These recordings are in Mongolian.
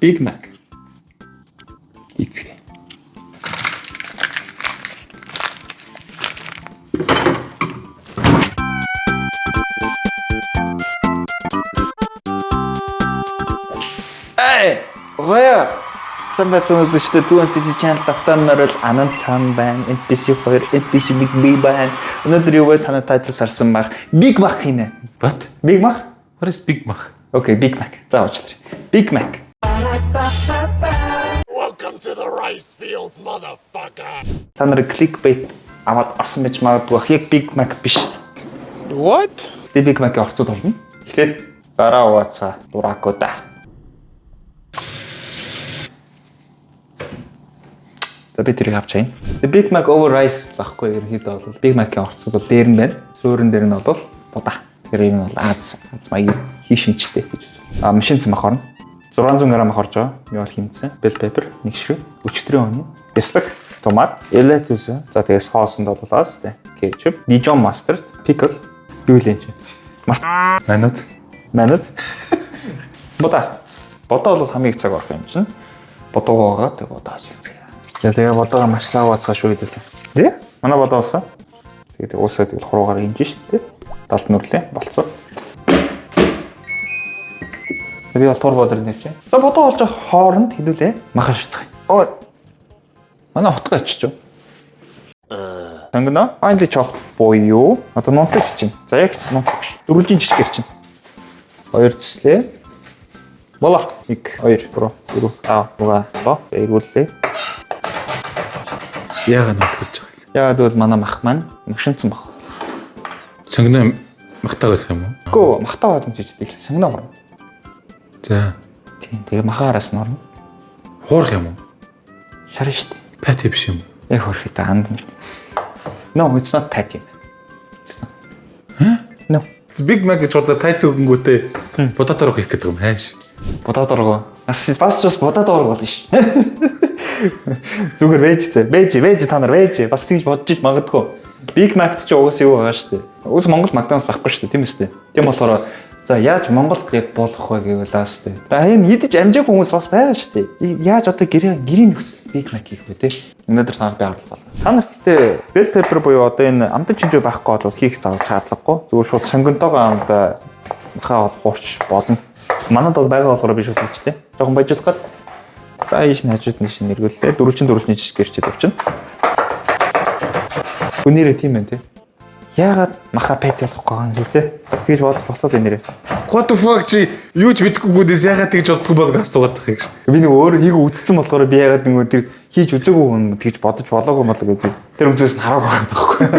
Big Mac. Эцгээ. Эй, гоёо. Самбацны дэжтэй 2NPC channel давтамаар бол Ананд цаан байна. NPC 2, NPC Big B байна. Өнөөдөр юу вэ? Танай тайтлс харсан баг. Big Mac хийнэ. What? Big Mac? What is Big Mac? Okay, Big Mac. За уучлаарай. Big Mac. Welcome to the rice fields, motherfucker. Та нар clickbait аваад орсон байж магадгүй ах. Яг Big Mac биш. What? Тэ Big Mac-ийн орцод орно. Тэгэхээр гараа ууцаа дураагүй да. За би тэрийг авч чаана. Big Mac over rice байхгүй ерөнхийдөө бол Big Mac-ийн орцод бол дээр нь байна. Суурин дээр нь бол будаа. Тэгэхээр энэ бол Аз маягийн хийшинчтэй гэж байна. Машин цамх орно. 600 г орж байгаа. Юу бол хэмцэн. Bell pepper, нэг ширхэг, өчтөрийн оны, яслаг, томат, элетус. За тэгээс хоосонд болоос тэ. Кетчуп, Dijon mustard, pickle, юу л юм чи. Манут. Будаа. Будаа бол хамгийн их цаг орох юм чинь. Будуугаа тэг удааж үзье. Тэгээ бодоогоо маш сав уцгаа шүү гэдэг. Тий? Манай бодоо уусаа. Тэгээ уусаа тэгэл хуруугаар хэмжин шүү дээ. Далд нүрлээ болцоо. Би бол тур бодрын нэвчээ. За бодоо болж байгаа хооронд хэлүүлээ. Махаа ширцгаая. Ой. Манай хотгоо ичиж. Тэнгэнэ finely chopped буюу одоо нунтаж чинь. За яг нунтаж. Дөрвөлжин жижигэр чинь. Хоёр зүслээ. Болоо. 1 2 3 4 5 6 эргүүллээ. Яагаад нутгалж байгаа юм? Яагаад бол манай мах маань машинцсан баг. Сонгоно махтаа болох юм уу? Гүү махтаа бадамжиж дээ. Сонгоно орно. За. Тийм тэгээ махаараас нь орно. Хуурах юм уу? Шарна штэ. Пати биш юм уу? Яг хөрхий та анд. No, it's not patty. It's not. No. Big Mac гэж удаа тайтл өгөнгүүтээ будаад орох хийх гэдэг юм хайш. Будаад оргоо. Бас будаад оргоо болно ш. Зүгээр вэж та нар вэж бас тэгж бодож иж магадгүй. Big Mac-т ч угаас юу байгаа штэ. Уус Монгол McDonald's байхгүй штэ тийм үстэй. Тийм болохоор за яаж Монголд яг болох вэ гэвэл штэ. За энэ идэж амжааг хүмүүс бас байгаа штэ. Яаж одоо гэрийн нөхцөл Big Mac хийх вэ те. Өнөөдөр танаар би харуулах болно. Та нарт тэ bell pepper буюу одоо энэ амтан чинжүү байхгүй бол хийх шаардлагагүй. Зүгээр шууд сонгонтойгоо амд махаа хуурч болно. Манад бол байгаа болохоор би шууд хийчлээ. Жохон баяжуулах гээд за ийш нь хажууд нь шин эргүүллээ. Дөрвөлжин жижиг гэрчээд авчихна. Үнээрээ тийм байна те. Яагаад маха пэт болохгүй юм бэ те? Бас тэгж бодож болоод энэ нэрээ. What the fuck чи юу ч мэдэхгүйгүүдээс яагаад тэгж боддгоо болго асуугаад байгаа юм. Би нэг өөр хийгээ үтцсэн болохоор би яагаад нэг тэр хийж үзээгүй юм тэгж бодож болоогүй гэдэг. Тэр үзээс нь хараагүй байгаа байхгүй.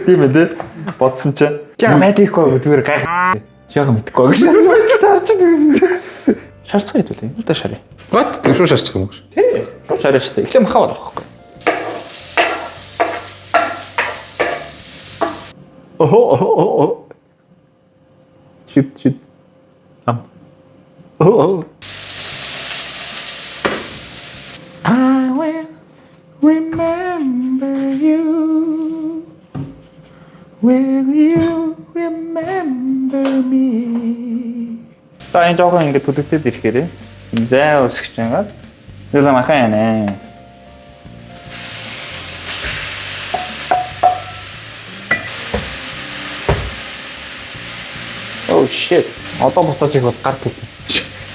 Тийм ээ те. Бодсон чи. Яа мэдээхгүй зүгээр гай. Яагаад мэдэхгүй гэж. Таарч гэсэн. Шарцгаа хэдүүлээ. Удаа шараа. What? Тэг шүү шаарчих юм уу? Тий. Шууд шараа штэ. Эхлээ махаа болохгүй. Oh. Shit. Oh. I will remember you. Will you remember me? За энэ жоохон ингэ түлэгдээд ирэхээрээ зай өсгөж байгаа. Юу л махаа яана. Oh shit. Одоо буцааж их бол гар төв.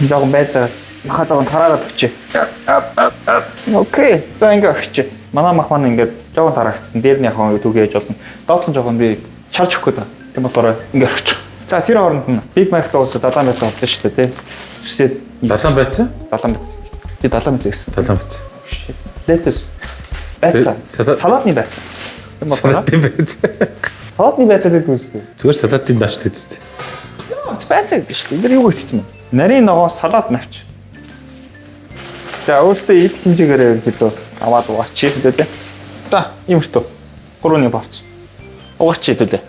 Жоохон байцаа махаа жоохон тараагаад өгчээ. Окей. За ингэ өгчээ. Манай мах маань ингээд жоохон тараагдсан. Дээр нь яг түгээ яж болно. Доотлон жоохон би шарж өгөх гээд. Тийм болохоор ингэ өгч. За тэр хооронд нь Big Mac-д ус 70 байцаа авсан шүү дээ тий. Зүсээд 70 байцаа? 70 байцаа. Би 70 байцаа гэсэн. 70 байцаа. Lettuce. Байцаа. Салатны байцаа. Тийм болохоор Салатын байцаа. салатны байцаа гэдэг үстэй. Зүгээр салатын дач тэзтэй. Байцаа гэдэг шүү дээ. Тэр юу гэсэн юм? Нарийн ногоо салат навч. За өөртөө идэх хэмжээгээр ерөнхийдөө аваад угаачих хэвдээ. За юм шүү дээ. 3-ны порц. Угаачих хэвдээ.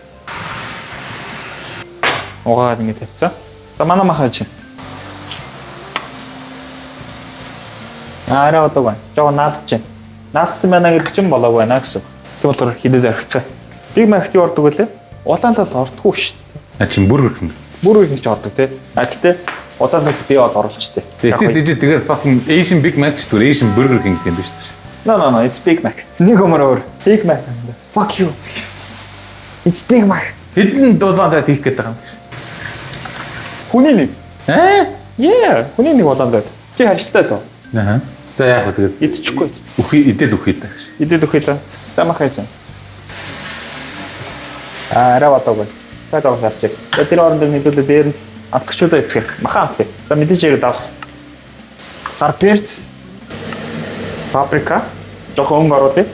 Угаад ингэ тавьцаа. За манай махаа чинь. Арай болоог байна. Жоо наалгаж байна. Наалгсан байна гэдэг чинь болоог байна гэсэн. Тийм болохоор хідээд орхицгаа. Big Mac-ийн ордог үлээ. Улаанлал ордохгүй шүү дээ. А чин Burger King гэсэн. Бүр их ч ордог тий. А гэтээ улаанлал би од оруулчтэй. Тэгээд fucking Asian Big Mac шүү дээ. Asian Burger King гэдэг нь шүү дээ. No, it's Big Mac. Нэг өмөр. Big Mac. Fuck you. It's Big Mac. Хэдэн дулаантай хийх гээд байгаа юм бэ? Хүний нэг. Yeah. Хүний нэг улаанлал. Чи хажилтай л. Аа. За яах вэ тэгээд Идчихгүй. идэл үхээд таа гэж. Идээд өгөх юм. Замахай чинь. Араа батаг. Тайдаа гарчих. Тэр оронд нэгдэл дээр нь амтгчудаа эцгэх. Махан амт. За мэдээж яг давс. Гар перц. Паприка. Жохон оруулъя.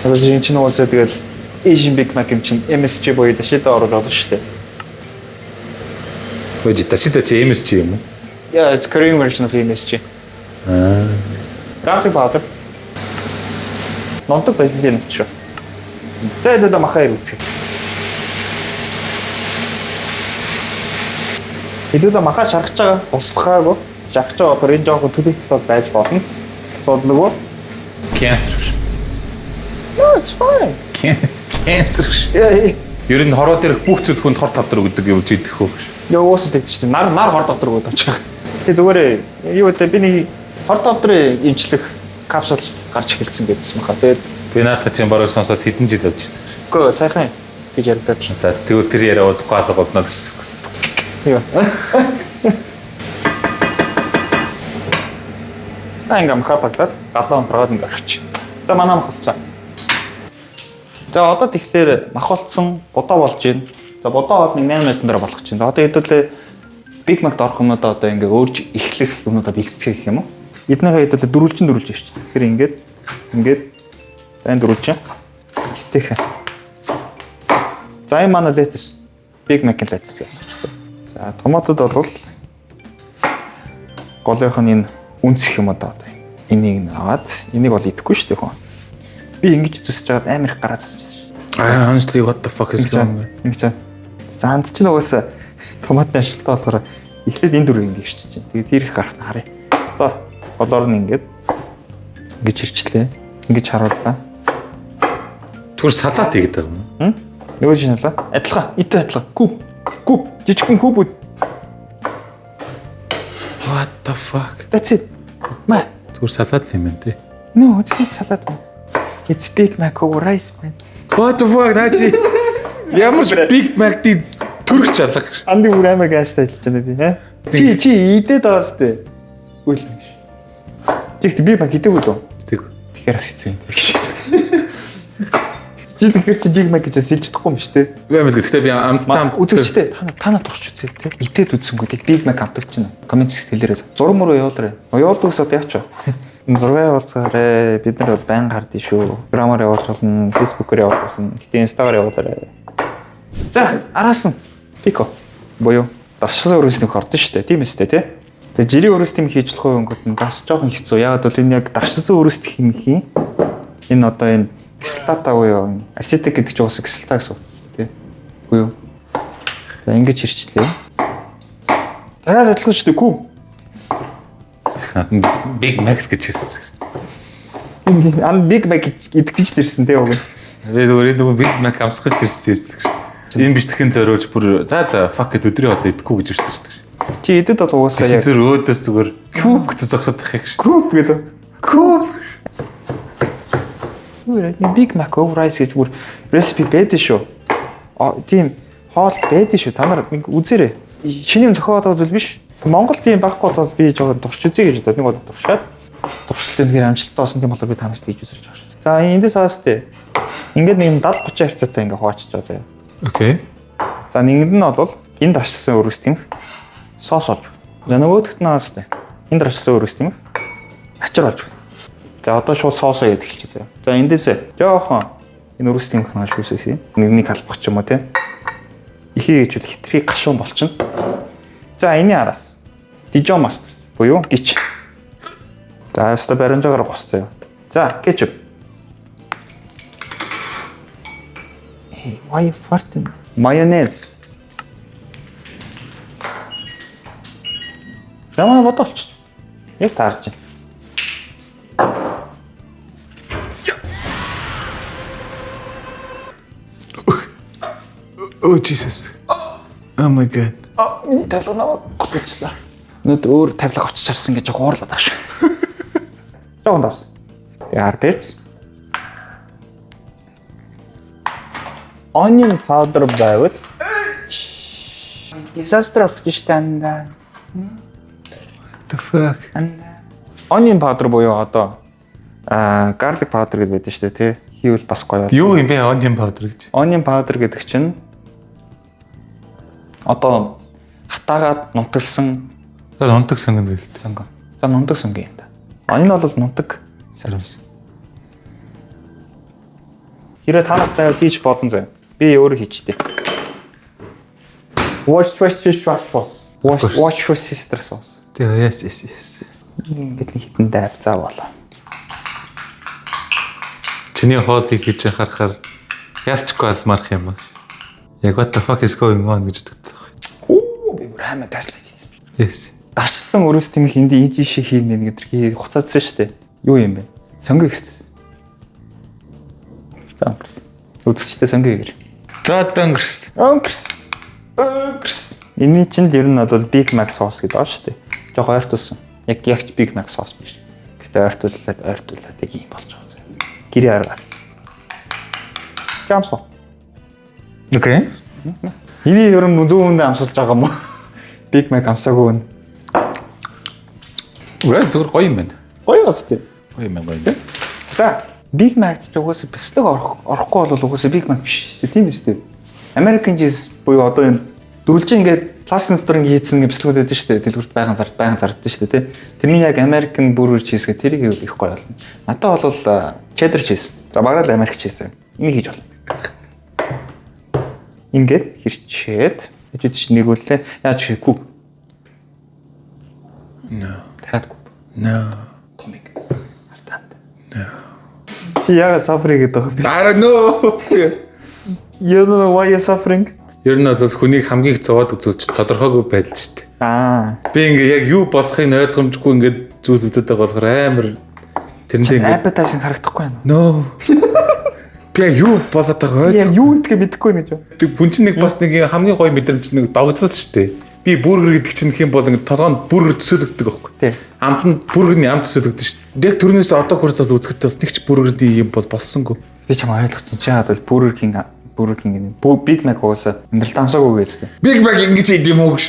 Тэгээд чинь уусаа тэгэл Asian Big Mac юм чинь MSG боёо дэшээ оруулаад шүү дээ. Божи ташида чи MSG юм уу? Yeah, it's Korean version of MSG. Garlic powder. Нондог базилик юм шүү. За энэ махаа ирүүлцгээе. Хэдүүлээ махаа шаргаж байгаа услахаагүй. Шаргаж байгаа болохоор энэ жоохон төлөвлөлт байж болно. Асуудалгүй. Cancer. No, it's fine. Cancer. Яа. Ер нь хороо дээрх бүх зүйл хүнд хор тавдар өгдөг юм чи идэх хөө гэж. Яа уусаад байдаг чинь нар хор дотроо өгдөг ч. Тэгээ зүгээр юу вэ би нэг хор дотроо имчлэх капсул гарч эхэлсэн гэдсэн баха. Тэгээд Би наадах чинь бараг сонсоод хэдэн жил болж байна. үгүй сайхан гэж ярьдаг. За тэгвэл тэр яриа удахгүй алга болно л гэсэн үг. Юу. Ингээм махаа баглаад галаа унтраад ингээ орчих. За манай мах болцсон. За одоо тэгэхээр мах болцсон будаа болж байна. За будаа бол 8 минутын дараа болох чинь. Одоо хэдүүлээ Big Mac орох юмудаа одоо ингээ өөрж эхлэх юмудаа бэлтгэх гэх юм уу? Эднийхээ хэдүүлээ дөрвөлжин ирчих. Тэгэхээр ингээд энэ дөрвөлжин хитэх. За энэ манай lettuce Big Mac lettuce гэх юм. За томатод бол голынх нь энэ үнцэх юм одоо энийг аваад энийг бол идэхгүй шүү дээ хүн. Би ингэж зүсэж байгаад амар их гараад зүсэж шүү. Honestly what the fuck is going on? Ингэж заанд ч нугасаа томатны ажилтаа болохоор эхлээд энэ дөрөв ингэ ирчих чинь. Тэгээд тэр их гарахт харъя. За болоор нь ингэж ирчлээ. Ингэж харууллаа. Түр салат хийгээд байгаа юм. Нөгөө шинэлээ. Адилхан, итэ адилхан. Куб. Жижигхэн кубүүд. What the fuck? That's it. Ма. Түр салат юм байна тий. No, it's not salad. It's Big Mac over rice man. What the fuck наачи? Ямар ч Big Mac-ийг төрөх чалга. Анди бүр амар гайстай хэлж байна би. Чи идээд байгаа сте. Үйл юм шиг. Чихт Big Mac идэв үү? Тэг. Тэгэхээр бас хэцүү юм тийм. Чи тэгэхээр чи Big Mac гэж хэлж чадахгүй юм шүү дээ. Би мэдээ. Гэхдээ би амттаа үзэгчтэй танаа турч үзээ те. Идээд үзсэнгүй л Big Mac авдаг чинь. Коммент хэлээрэй. Зураг мөрөө явуулаарай. Явуулдаг ус одоо яач вэ? Зураг явуулцгаарай. Бид нар бол байн хардсан шүү. Грамаар явуулж болно, Facebook-оор явуулж болно. Гэтэ Instagram-аар явуулаарай. За, араас нь Pico буюу даршсан өрөөснөх ордон шүү дээ. Тийм үстэй те. За жирийн өрөөс тийм хийж болох өнгөт нь бас жоохон хэцүү. Яагаад бол энэ яг даршсан өрөөс хэмхийн энэ одоо энэ кислота буюу аситик гэдэг чинь ус кислота гэсэн үг тийм буюу. За ингэж хэрчлээ. Дараа адилхан шүү дээ куб. Big Mac гэж хэлсэн. Ан Big Mac идэх гэж лэрсэн тийм үг. Би зүгээр Big Mac амсгаж ирсэн. Энэ биш тэхэн зориулж бүр за fuck гэд өдрийн хоол идэхгүй гэж ирсэн шүү дээ. Чи идэд бол угаасаа яг зүгээр өөдөөс зүгээр куб гэж зогсоод тахыг шүү. куб гэдэг. Куб. Үгүй ээ Big Mac over rice гэж бүр recipe байдаг шүү. Тийм хоол байдаг шүү. Та нар нэг үзээрэй. Шинийн зохиолд байгаа зүйл биш. Монгол тийм байхгүй бол би жоохон турш үзье гэж бодоод нэг бол туршаад туршилтын нэр амжилттай болсон тийм болохоор би танарт хийж үзэж байгаа шүү. За эндээс хаастай. Ингээд нэг 70-30 харьцаатай ингээ хуваачиж байгаа заяа. Окей. За нэгэнд нь бол энд даршсан өрөөс тэмх соос олж байна. За нөгөөдөгт нь хаастай. Энд даршсан өрөөс тэмх ачаар олж байна. За одоо шууд соосоо яд эхэлчихье заяа. За эндээс жоохон энэ өрөөс тэмх наа шүүсээс нэг халбах ч юм уу те. Ихий гэж хитрхи гашуун болчихно. За энэ араас Dijon mustard буюу гич. За өстө баримжаагаар гусцаа. За кетчуп. Why you farting? Майонез. Замаа бодолч. Яг таарч байна. Oh Jesus. Oh my god. Миний тавилга намайг готолчлаа. Өнөөдөр өөр тавилга очиж харсан гэж уурлаад байгаа шүү. Жохон давс. Тэгээ хар перц. Onion powder байвал disaster болох гэж танда. The fuck. Onion powder буюу одоо garlic powder гэдэг байдаг шүү дээ, тий. Хийвэл бас гоё. Юу юм бэ onion powder гэж? Onion powder гэдэг чинь одоо хатаагаад нутагсан Нунтаг сонгоно байл. сонгоо. За нунтаг сонгоо юм да. Onion бол нунтаг Сарамс. хэрэг та нартай хийж болно зөө. Би өөрөө хийчтэй. Watch sister sauce. Тэгээ yes. Ингээд нэг хитэн дайв заавал. Чиний хоолыг хийж харахаар ялчгүй алмарх юм аа. Яг what the fuck is going on гэж боддог. Оо би бүр хаймаа таслаад хийсэн. Yes. Дарчлсан өрөөс тэмэх энд ийж шиг хийнэ гэдэрхий хуцаадсан шүү дээ. Юу юм бэ? Сонгоо ихтэй. За өнгөрс. Үзэгчтэй сонгоо игэр. За өнгөрс. Өнгөрс. Эний чинь ер нь бол Big Mac sauce гэдэг аа шүү дээ. Жог ойртуулсан. Яг ягч Big Mac sauce биш. Гэтэ ойртуулаад яг юм болж байгаа зү. Гэрээ арга. Жамсоо. Окей. Эний ер нь зүүн үндэ амсуулж байгаа юм уу? Big Mac амсаагүй нь. Зүгээр гоё юм байна. Гоё гоц тээ. Гоё юм. За, Big Mac ч угаасаа бяцлаг орохгүй бол угаасаа Big Mac биш шүү дээ. Тийм биз дээ. American cheese буюу одоо энэ дөрвөлжин ингээд пластик дотор ингээд хийсэн бяцлагууд байдаг шүү дээ. Дэлгүүрт байгаан зарддаг шүү дээ, тий. Тэрний яг American burger cheese гэх тэрийг хийвэл их гоё болно. Надад бол cheddar cheese. За багаар л American cheese. Энийг хийж болно. Ингээд хэрчээд хэд ч нэгүүлээ. Яаж хийхгүй. No. Тахадгүй. No. Томик. Артанд. No. Чи яагаад suffering гэдэг вэ? I don't know. You don't know why you're suffering? Ер нь бол хүнийг хамгийн их зовоод үзүүлж тодорхойгүй байдал шүү дээ. Би ингээ яг юу болохыг ойлгомжгүй ингээд зүйл үзээд байгаа болохоор амар тэрэндээ ингээ appetizing харагдахгүй байна. No. Би юу болоод байгаа Яг юу гэдгээ мэдэхгүй нэ ч. Тэг бүн чинь нэг бас нэг хамгийн гоё мэдрэмж нэг догдлол шүү дээ. Би бургер гэдэг чинь хэм бол ингээ толгоонд бургер төсөөлөгдөг байхгүй. Тий. Амтанд бургерний амт төсөөлөгдөж шүү дээ. Яг төрнөөс одоо хүртэл үзэхдээ бас нэг ч бургерний юм бол болсонгүй. Би чам ойлгох чинь чаад бол Burger King гэнэ. Big Mac уусаа амьдрал амсаагүй гэсэн. Big Mac ингэж идэм үү гэж.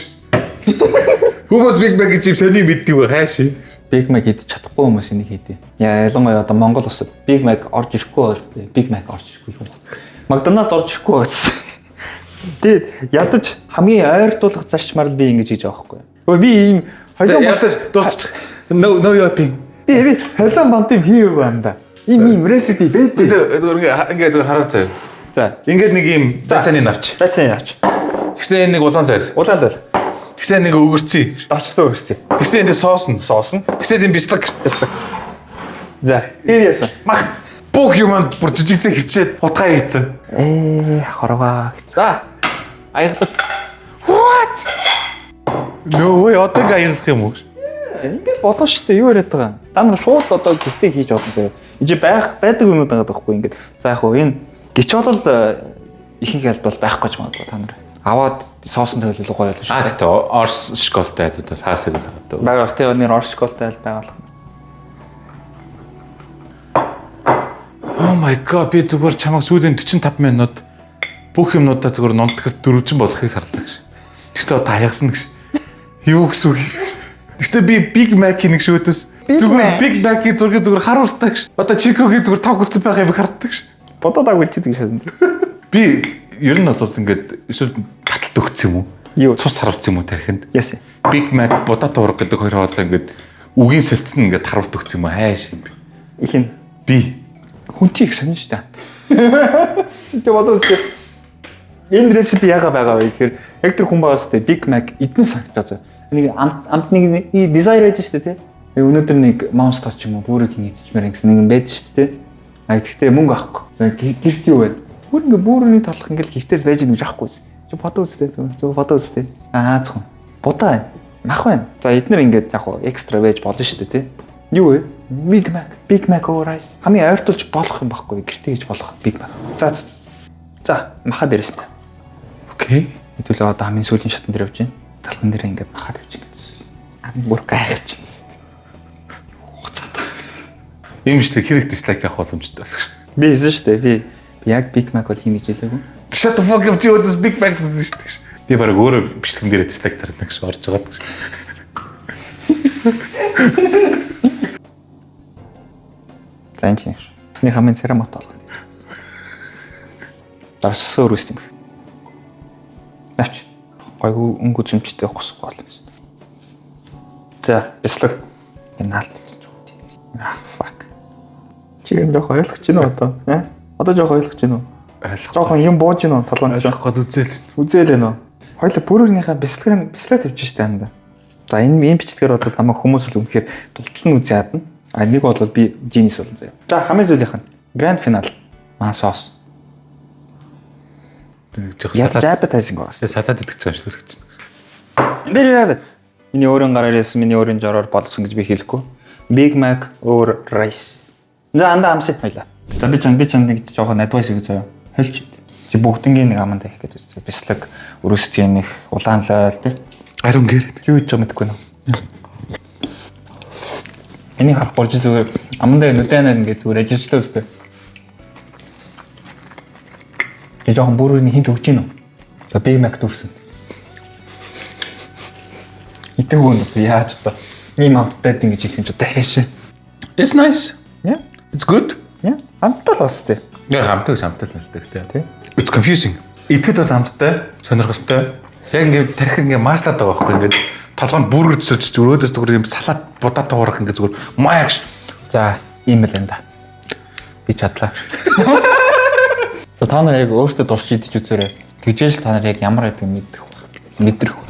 Хүмүүс Big Mac гэж сони мэддэг бай хааши. Big Mac идэж чадахгүй хүмүүс энийг хийдэ. Ялангуяа одоо Монгол улсад Big Mac орж ирэхгүй байл. Big Mac орж ирэхгүй юм. McDonald's орж ирэхгүй байсан. Тэгээд ядаж хамгийн ойртуулах зарчмаар л би ингэж хийж байгаа байхгүй. Өө би ийм Ядаж дуусчих. No yapping. би холион бамт юм хийв байна да. Ийм ресипи бэдэ. Ингээ зүгээр хараад заяа. За, Ингээд нэг юм цааны навч. тацсан яваач. Тэгсэн нэг улаан лайл. Улаал байл. Тэгсэн нэг өгөрцөө. Дорчтой өгсөй. Тэгсэн энэ соосон. Тэгсэн энэ бислэг. За, яасан. Мах. Бүх юмд бүр жижиглээ хичээд утгаа хийцэн. Хорвоо. За. Аяглал. What? No way, одоо ингээ аягсах юм уу? Ингээд болно шүү дээ. Юу яриад байгаа. Та нар шууд одоо гэртээ хийж болно заяа. Энд байдаг юмуд байгаа байхгүй ингээд. За яг хөө энэ гिच бол ихэнх альд бол байхгүй ч магадгүй та нар. Аваад соосон төлөв гоё болно шүү. Тэгтээ Орс школтой айлууд бол хаасаг л байгаа даа. Байгаа хэ өнөр орш школтой айл байгаа. Oh my god, би зүгээр чамайг сүүлийн 45 минут бүх юмнуудаа зүгээр нунтгал дөрвжин болохыг сарлаа гэж. Тэгсээ одоо аяглана гэж. Юу гэсэн үг юм. Тэгсээ би Big Mac-ийн нэг шөөдөөс зүгээр Big Mac-ийн зургийг зүгээр харуултаа гэж. Одоо Chico-гийн зүгээр тавгалцсан байгаа юм харддаг гэж. Бодоод агуулчихдаг шаасан. Би ер нь бол ингээд эсвэл баталт өгсөн юм уу? Юу? Цус харуулсан юм уу тархинд? Яс. Big Mac будат ураг гэдэг хоёр хоолой ингээд үгийн сэлтэн ингээд харуулт өгсөн юм уу? Хайш юм бэ? Их нь Би хүн чи их сонин штэ. Тэ бодож үзтээ. Энэ ресипи яга байгаа вэ гэхээр яг тэр хүн байгаас тэ Big Mac эдний санагдаж байгаа. Нэг амт нэг desire байдаг штэ тий. Өнөөдөр нэг Monster ч юм уу бүрийг хийчихмээр гэсэн нэг юм байдаг штэ тий. А гэхдээ мөнгө авахгүй. За гэрт юу вэ? Бүр ингээ бүрний талах ингээл гихтэл байж нэг жахгүй үстэй. Чи фото үзтээ. Фото үзтээ. Зөвхөн. Будаа байна. Мах байна. За эднэр ингээд яг экстра байж болно шүү дээ тий. Юу вэ? Big Mac over rice. Хамгийн ойртуулж болох юм баггүй. Гэртээ хийж болох Big Mac. За маха дээрээс та. Окей. Хэдүүлээ одоо хамгийн сүүлийн шатан дээр явж байна. Талхан дээр ингээд махаад явж байна гэсэн. Ам бүр гайхаж байна. Хуцаад. Ийм ч тэг хэрэг дислайк авах боломжтой байна. Би хийсэн шүү дээ. Би яг Big Mac бол хийнэ гэж хэлээгүй. Shut the fuck up чи өдөөс Big Mac гэсэн шүү дээ. Би бараг өөрөө бичлэгэн дээр дислайк тарилна гэж орж байгаа гэж. За энэ чинь. Таны хамгийн царам мот болгоо. Дарсаа өрөөс юм. Навч. Гайгүй өнгө зэмчтэй госхгүй болно шүү дээ. За, бяцлаг. Энэ наалтчих жоо. Fuck. Чи юм жоох ойлгож байна уу одоо? Одоо жоох ойлгож байна уу? Жохон юм бууж байна уу? Толгойд ойлгох гол үзэл. Үзээл нэ. Хоёул бүрийнхээ бяцлаг тавьчих штэ анда. За энэ бичлэгээр бол намайг хүмүүс л үнэхээр тултал нь үзээ ядна. А нэг бол би genius болно заяа. За хамгийн сүүлийнх нь grand final. Маа соус. Яг appetizing байгаас. Салат идэх гэж байна шүү дээ. Энд дээр яагаад? Миний өөрийн гараар яасан, миний өөрийн жороор болсон гэж би хэлэхгүй. Big Mac over rice. За андаа амсаа хоёлаа. За би чанд нэг жоохон advice өгье заяа. Хэлж. Чи бүгднгийн нэг аманда хийх гэдэг үстэй. Бяцлаг, өрөөсд юм их, улаан лойл тий. Ариун гэрээд. Юу гэж мэдгүй нөө. Энийг харах болж зүгээр амандаа нүдэнаа ингээд зүгээр ажиллачлаа үстэй. Би жоохон бүрийн хинт өгч гин үү? Big Mac дүүрсэн. Итгэв өнөд яаж одоо ийм амттай ингэж хэлэх юм ч одоо хаашаа. It's nice. Yeah. It's good. Yeah. Амттай л бастэй. Яг хамттай л тий. It's confusing. Идэхэд бол хамттай, сонирхолтой. Яг ингээд тарих ингээд маслаад байгаа байхгүй ингээд толгойд бүргэж сольж өрөөдөөс зүгээр юм салат будаатай хуурах ингээд зүгээр маягш. За, ийм л энэ да. Би чадлаа. За та нар яг өөртөө дурч идэж үзээрэй. Тэгжээж та нар яг ямар байдаг мэдрэх баг.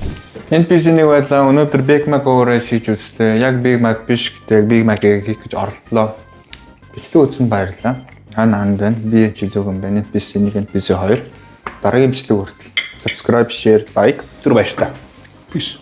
NPC-ний байлаа өнөөдөр Big Mac over-ээс хийж үзтээ. Яг Big Mac биш гэдэг Big Mac-ийг хийх гэж оролдлоо. Бичлэг үзсэн баярлалаа. Ханд байна. Би жилөөгөн байна. NPC 1, NPC 2. Дараагийн бичлэг хүртэл subscribe, share, like 4 баяртай. Биш.